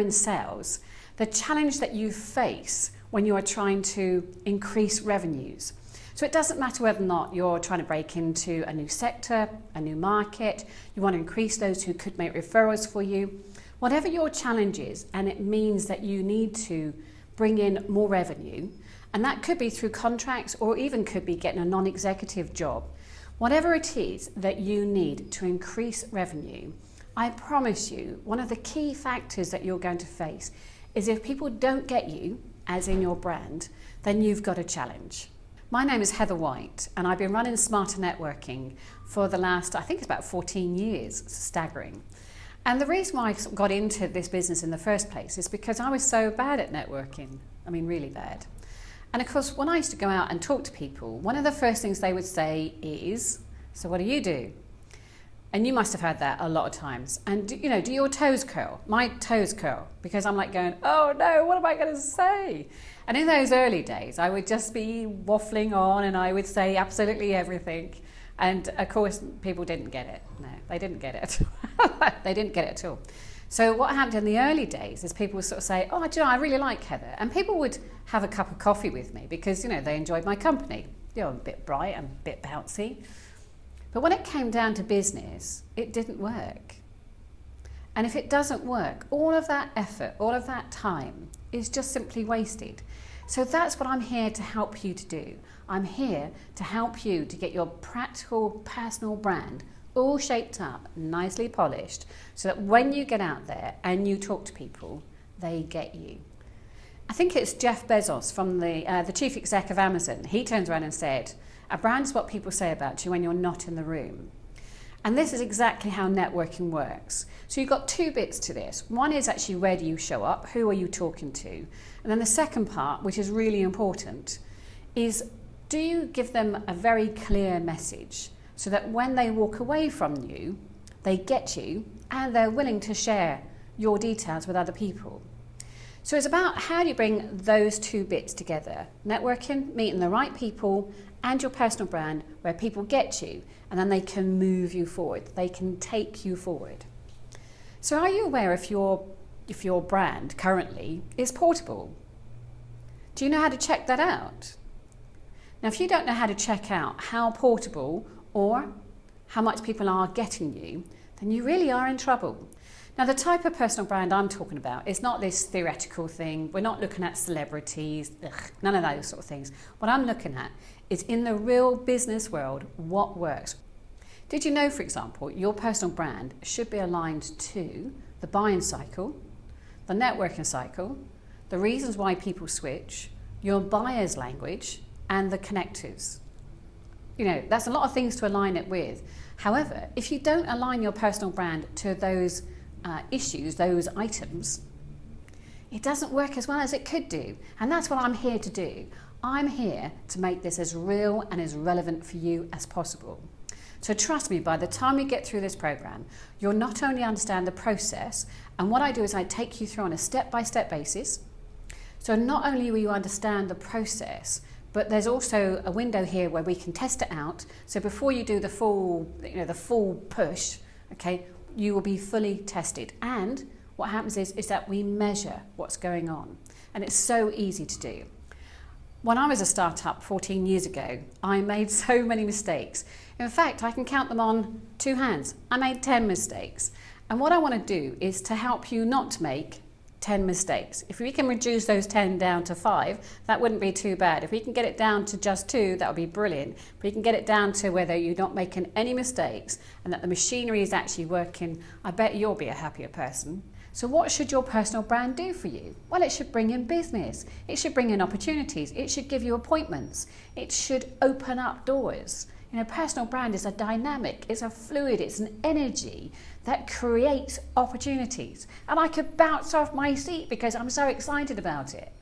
in sales, the challenge that you face when you are trying to increase revenues. So it doesn't matter whether or not you're trying to break into a new sector, a new market, you want to increase those who could make referrals for you. Whatever your challenge is, and it means that you need to bring in more revenue, and that could be through contracts or even could be getting a non-executive job. Whatever it is that you need to increase revenue, I promise you, one of the key factors that you're going to face is if people don't get you, as in your brand, then you've got a challenge. My name is Heather White, and I've been running Smarter Networking for the last, I think it's about 14 years. It's staggering. And the reason why I got into this business in the first place is because I was so bad at networking. I mean, really bad. And of course, when I used to go out and talk to people, one of the first things they would say is, "So what do you do?" And you must have heard that a lot of times. And do your toes curl? My toes curl, because I'm like going, oh no, what am I going to say? And in those early days, I would just be waffling on and I would say absolutely everything. And of course, people didn't get it. No, they didn't get it. They didn't get it at all. So what happened in the early days is people would sort of say, oh, do you know, I really like Heather. And people would have a cup of coffee with me because, they enjoyed my company. I'm a bit bright, I'm a bit bouncy. But when it came down to business, it didn't work. And if it doesn't work, all of that effort, all of that time is just simply wasted. So that's what I'm here to help you to do. I'm here to help you to get your practical personal brand all shaped up, nicely polished, so that when you get out there and you talk to people, they get you. I think it's Jeff Bezos, from the chief exec of Amazon. He turns around and said, a brand is what people say about you when you're not in the room. And this is exactly how networking works. So you've got two bits to this. One is actually, where do you show up? Who are you talking to? And then the second part, which is really important, is do you give them a very clear message so that when they walk away from you, they get you and they're willing to share your details with other people. So it's about how do you bring those two bits together. Networking, meeting the right people, and your personal brand, where people get you and then they can move you forward. They can take you forward. So are you aware if your brand currently is portable? Do you know how to check that out? Now, if you don't know how to check out how portable or how much people are getting you, then you really are in trouble. Now, the type of personal brand I'm talking about is not this theoretical thing. We're not looking at celebrities, none of those sort of things. What I'm looking at is, in the real business world, what works. Did you know, for example, your personal brand should be aligned to the buying cycle, the networking cycle, the reasons why people switch, your buyer's language, and the connectors. That's a lot of things to align it with. However, if you don't align your personal brand to those issues, those items, it doesn't work as well as it could do. And that's what I'm here to do. I'm here to make this as real and as relevant for you as possible. So trust me, by the time you get through this program, you'll not only understand the process, and what I do is I take you through on a step-by-step basis. So not only will you understand the process, but there's also a window here where we can test it out. So before you do the full push, okay, you will be fully tested. And what happens is that we measure what's going on. And it's so easy to do. When I was a startup 14 years ago, I made so many mistakes. In fact, I can count them on two hands. I made 10 mistakes. And what I want to do is to help you not to make 10 mistakes. If we can reduce those 10 down to 5, that wouldn't be too bad. If we can get it down to just 2, that would be brilliant. If we can get it down to whether you're not making any mistakes and that the machinery is actually working, I bet you'll be a happier person. So what should your personal brand do for you? Well, it should bring in business. It should bring in opportunities. It should give you appointments. It should open up doors. Personal brand is a dynamic, it's a fluid, it's an energy that creates opportunities. And I could bounce off my seat because I'm so excited about it.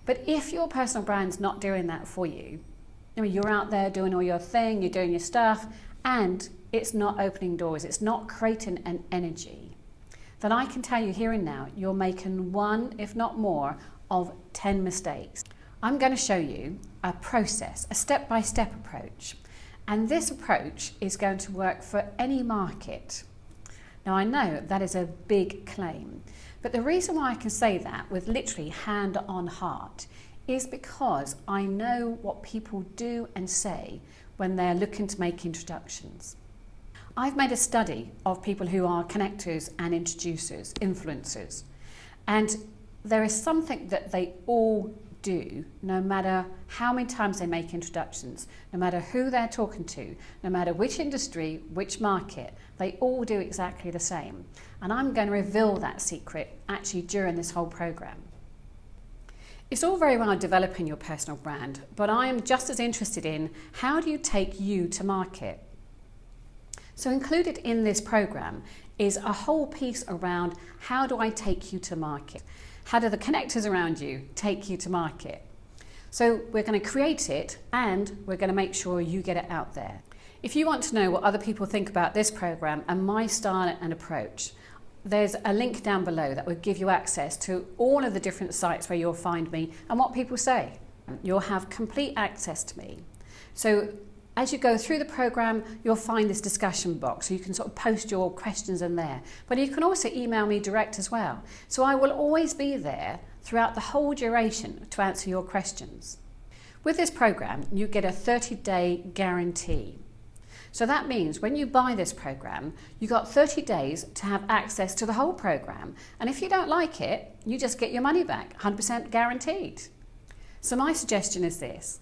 But if your personal brand's not doing that for you, you're out there doing all your thing, you're doing your stuff, and it's not opening doors, it's not creating an energy, then I can tell you here and now, you're making one, if not more, of 10 mistakes. I'm going to show you a process, a step-by-step approach. And this approach is going to work for any market. Now, I know that is a big claim, But the reason why I can say that with literally hand on heart is because I know what people do and say when they're looking to make introductions. I've made a study of people who are connectors and introducers, influencers, and there is something that they all do, no matter how many times they make introductions, no matter who they're talking to, no matter which industry, which market, they all do exactly the same. And I'm going to reveal that secret actually during this whole program. It's all very well developing your personal brand, but I am just as interested in how do you take you to market. So included in this program is a whole piece around how do I take you to market? How do the connectors around you take you to market? So we're going to create it and we're going to make sure you get it out there. If you want to know what other people think about this program and my style and approach, there's a link down below that will give you access to all of the different sites where you'll find me and what people say. You'll have complete access to me. So as you go through the program, you'll find this discussion box, so you can sort of post your questions in there. But you can also email me direct as well. So I will always be there throughout the whole duration to answer your questions. With this program, you get a 30-day guarantee. So that means when you buy this program, you got 30 days to have access to the whole program. And if you don't like it, you just get your money back, 100% guaranteed. So my suggestion is this: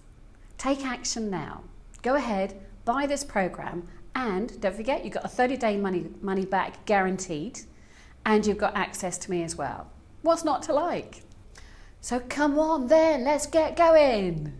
take action now. Go ahead, buy this program, and don't forget you've got a 30-day money back guaranteed, and you've got access to me as well. What's not to like? So come on then, let's get going.